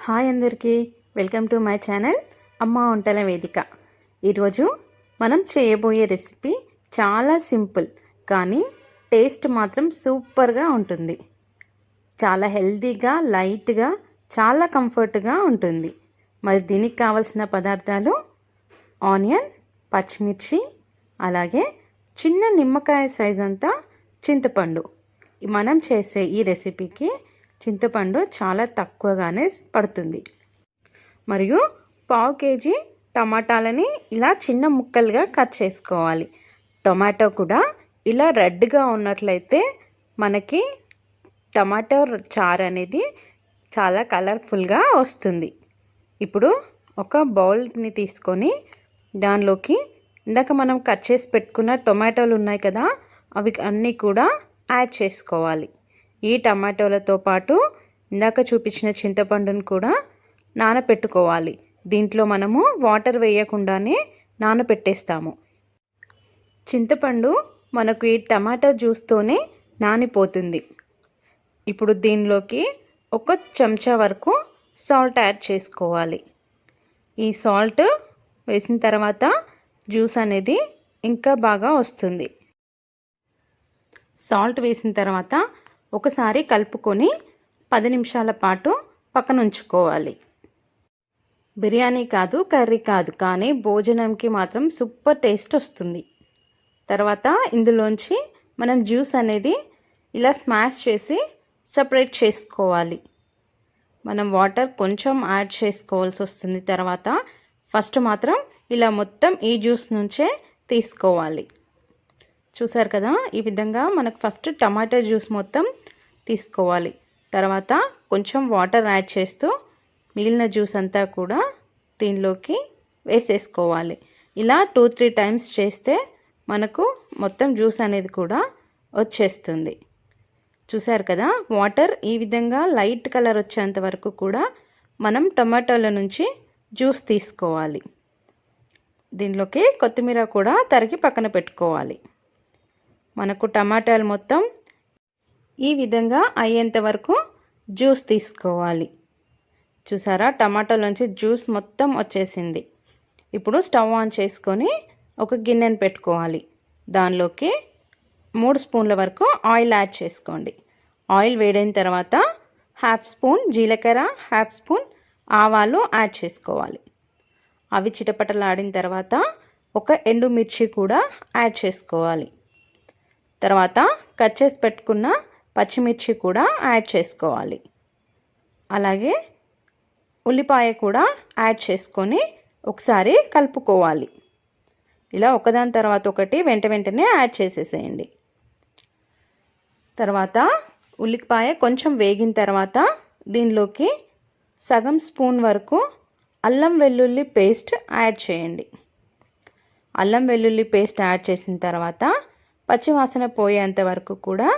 Hi అందరికీ, welcome to my channel అమ్మ వంటల వేదిక. ఈరోజు మనం చేయబోయే రెసిపీ చాలా సింపుల్ కానీ టేస్ట్ మాత్రం సూపర్గా ఉంటుంది. చాలా హెల్తీగా, లైట్గా, చాలా కంఫర్ట్గా ఉంటుంది. మరి దీనికి కావాల్సిన పదార్థాలు ఆనియన్, పచ్చిమిర్చి, అలాగే చిన్న నిమ్మకాయ సైజ్ అంతా చింతపండు. మనం చేసే ఈ రెసిపీకి చింతపండు చాలా తక్కువగానే పడుతుంది. మరియు పావు కేజీ టమాటాలని ఇలా చిన్న ముక్కలుగా కట్ చేసుకోవాలి. టొమాటో కూడా ఇలా రెడ్గా ఉన్నట్లయితే మనకి టమాటో చారు అనేది చాలా కలర్ఫుల్గా వస్తుంది. ఇప్పుడు ఒక బౌల్ని తీసుకొని దానిలోకి ఇందాక మనం కట్ చేసి పెట్టుకున్న టొమాటోలు ఉన్నాయి కదా, అవి అన్నీ కూడా యాడ్ చేసుకోవాలి. ఈ టమాటోలతో పాటు ఇందాక చూపించిన చింతపండును కూడా నానపెట్టుకోవాలి. దీంట్లో మనము వాటర్ వేయకుండానే నానపెట్టేస్తాము. చింతపండు మనకు ఈ టమాటో జ్యూస్తోనే నానిపోతుంది. ఇప్పుడు దీనిలోకి ఒక చెంచా వరకు సాల్ట్ యాడ్ చేసుకోవాలి. ఈ సాల్ట్ వేసిన తర్వాత జ్యూస్ అనేది ఇంకా బాగా వస్తుంది. సాల్ట్ వేసిన తర్వాత ఒకసారి కలుపుకొని 10 నిమిషాల పాటు పక్కన ఉంచుకోవాలి. బిర్యానీ కాదు, కర్రీ కాదు, కానీ భోజనంకి మాత్రం సూపర్ టేస్ట్ వస్తుంది. తర్వాత ఇందులోంచి మనం జ్యూస్ అనేది ఇలా స్మాష్ చేసి సపరేట్ చేసుకోవాలి. మనం వాటర్ కొంచెం యాడ్ చేసుకోవాల్సి వస్తుంది. తర్వాత ఫస్ట్ మాత్రం ఇలా మొత్తం ఈ జ్యూస్ నుంచే తీసుకోవాలి. చూసారు కదా, ఈ విధంగా మనకు ఫస్ట్ టమాటా జ్యూస్ మొత్తం తీసుకోవాలి. తర్వాత కొంచెం వాటర్ యాడ్ చేస్తూ మిగిలిన జ్యూస్ అంతా కూడా దీనిలోకి వేసేసుకోవాలి. ఇలా 2-3 టైమ్స్ చేస్తే మనకు మొత్తం జ్యూస్ అనేది కూడా వచ్చేస్తుంది. చూసారు కదా, వాటర్ ఈ విధంగా లైట్ కలర్ వచ్చేంత వరకు కూడా మనం టమాటోల నుంచి జ్యూస్ తీసుకోవాలి. దీనిలోకి కొత్తిమీర కూడా తరిగి పక్కన పెట్టుకోవాలి. మనకు టమాటాలు మొత్తం ఈ విధంగా అయ్యేంత వరకు జ్యూస్ తీసుకోవాలి. చూసారా, టమాటాలోంచి జ్యూస్ మొత్తం వచ్చేసింది. ఇప్పుడు స్టవ్ ఆన్ చేసుకొని ఒక గిన్నెను పెట్టుకోవాలి. దానిలోకి 3 స్పూన్ల వరకు ఆయిల్ యాడ్ చేసుకోండి. ఆయిల్ వేడైన తర్వాత 1/2 స్పూన్ జీలకర్ర, 1/2 స్పూన్ ఆవాలు యాడ్ చేసుకోవాలి. అవి చిటపటలాడిన తర్వాత ఒక ఎండుమిర్చి కూడా యాడ్ చేసుకోవాలి. తర్వాత కట్ చేసి పెట్టుకున్న పచ్చిమిర్చి కూడా యాడ్ చేసుకోవాలి. అలాగే ఉల్లిపాయ కూడా యాడ్ చేసుకొని ఒకసారి కలుపుకోవాలి. ఇలా ఒకదాని తర్వాత ఒకటి వెంటనే యాడ్ చేసేసేయండి. తర్వాత ఉల్లిపాయ కొంచెం వేగిన తర్వాత దీనిలోకి సగం స్పూన్ వరకు అల్లం వెల్లుల్లి పేస్ట్ యాడ్ చేయండి. అల్లం వెల్లుల్లి పేస్ట్ యాడ్ చేసిన తర్వాత పచ్చివాసన పోయేంత వరకు కూడా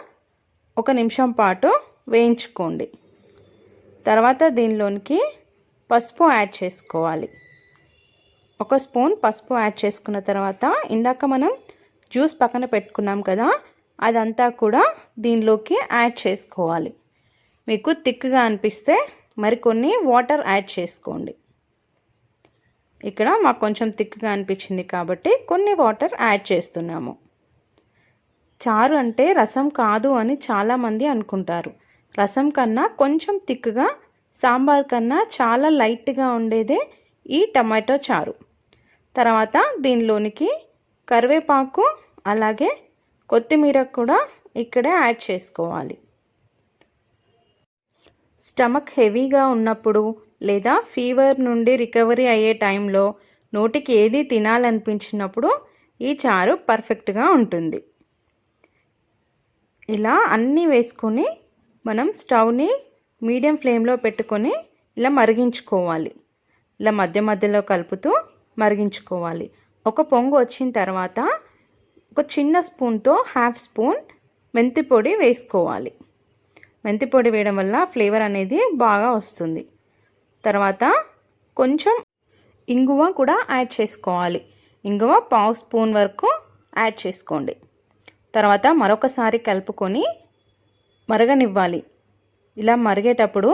1 నిమిషం పాటు వేయించుకోండి. తర్వాత దీనిలోనికి పసుపు యాడ్ చేసుకోవాలి. 1 స్పూన్ పసుపు యాడ్ చేసుకున్న తర్వాత ఇందాక మనం జ్యూస్ పక్కన పెట్టుకున్నాం కదా, అదంతా కూడా దీనిలోకి యాడ్ చేసుకోవాలి. మీకు థిక్గా అనిపిస్తే మరికొన్ని వాటర్ యాడ్ చేసుకోండి. ఇక్కడ మాకు కొంచెం థిక్గా అనిపించింది కాబట్టి కొన్ని వాటర్ యాడ్ చేస్తున్నాము. చారు అంటే రసం కాదు అని చాలామంది అనుకుంటారు. రసం కన్నా కొంచెం థిక్గా, సాంబార్ కన్నా చాలా లైట్గా ఉండేదే ఈ టమాటో చారు. తర్వాత దీనిలోనికి కరివేపాకు అలాగే కొత్తిమీర కూడా ఇక్కడే యాడ్ చేసుకోవాలి. స్టమక్ హెవీగా ఉన్నప్పుడు లేదా ఫీవర్ నుండి రికవరీ అయ్యే టైంలో నోటికి ఏది తినాలనిపించినప్పుడు ఈ చారు పర్ఫెక్ట్గా ఉంటుంది. ఇలా అన్నీ వేసుకొని మనం స్టవ్ని మీడియం ఫ్లేమ్లో పెట్టుకొని ఇలా మరిగించుకోవాలి. ఇలా మధ్య మధ్యలో కలుపుతూ మరిగించుకోవాలి. ఒక పొంగు వచ్చిన తర్వాత ఒక చిన్న స్పూన్తో 1/2 స్పూన్ మెంతి పొడి వేసుకోవాలి. మెంతి పొడి వేయడం వల్ల ఫ్లేవర్ అనేది బాగా వస్తుంది. తర్వాత కొంచెం ఇంగువ కూడా యాడ్ చేసుకోవాలి. ఇంగువ 1/2 స్పూన్ వరకు యాడ్ చేసుకోండి. తర్వాత మరొకసారి కలుపుకొని మరగనివ్వాలి. ఇలా మరిగేటప్పుడు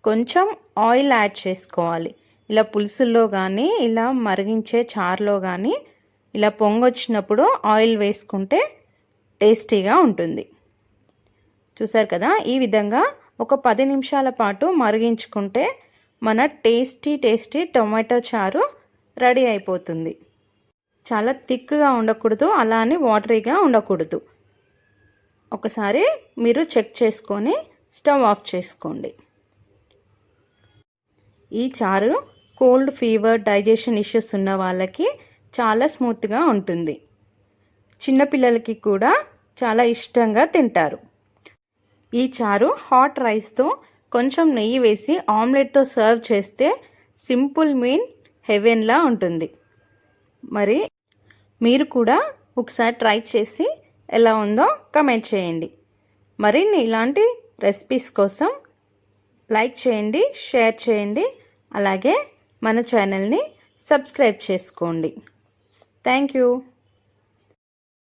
కొంచెం ఆయిల్ యాడ్ చేసుకోవాలి. ఇలా పులుసుల్లో కానీ ఇలా మరిగించే చారులో కానీ ఇలా పొంగొచ్చినప్పుడు ఆయిల్ వేసుకుంటే టేస్టీగా ఉంటుంది. చూసారు కదా, ఈ విధంగా ఒక 10 నిమిషాల పాటు మరిగించుకుంటే మన టేస్టీ టొమాటో చారు రెడీ అయిపోతుంది. చాలా థిక్గా ఉండకూడదు, అలా అని వాటరీగా ఉండకూడదు. ఒకసారి మీరు చెక్ చేసుకొని స్టవ్ ఆఫ్ చేసుకోండి. ఈ చారు కోల్డ్, ఫీవర్, డైజెషన్ ఇష్యూస్ ఉన్న వాళ్ళకి చాలా స్మూత్గా ఉంటుంది. చిన్నపిల్లలకి కూడా చాలా ఇష్టంగా తింటారు. ఈ చారు హాట్ రైస్తో కొంచెం నెయ్యి వేసి ఆమ్లెట్తో సర్వ్ చేస్తే సింపుల్ మీల్ హెవెన్లా ఉంటుంది. మరి మీరు కూడా ఒకసారి ట్రై చేసి ఎలా ఉందో కమెంట్ చేయండి. మరిన్ని ఇలాంటి రెసిపీస్ కోసం లైక్ చేయండి, షేర్ చేయండి, అలాగే మన ఛానల్ని సబ్స్క్రైబ్ చేసుకోండి. Thank you.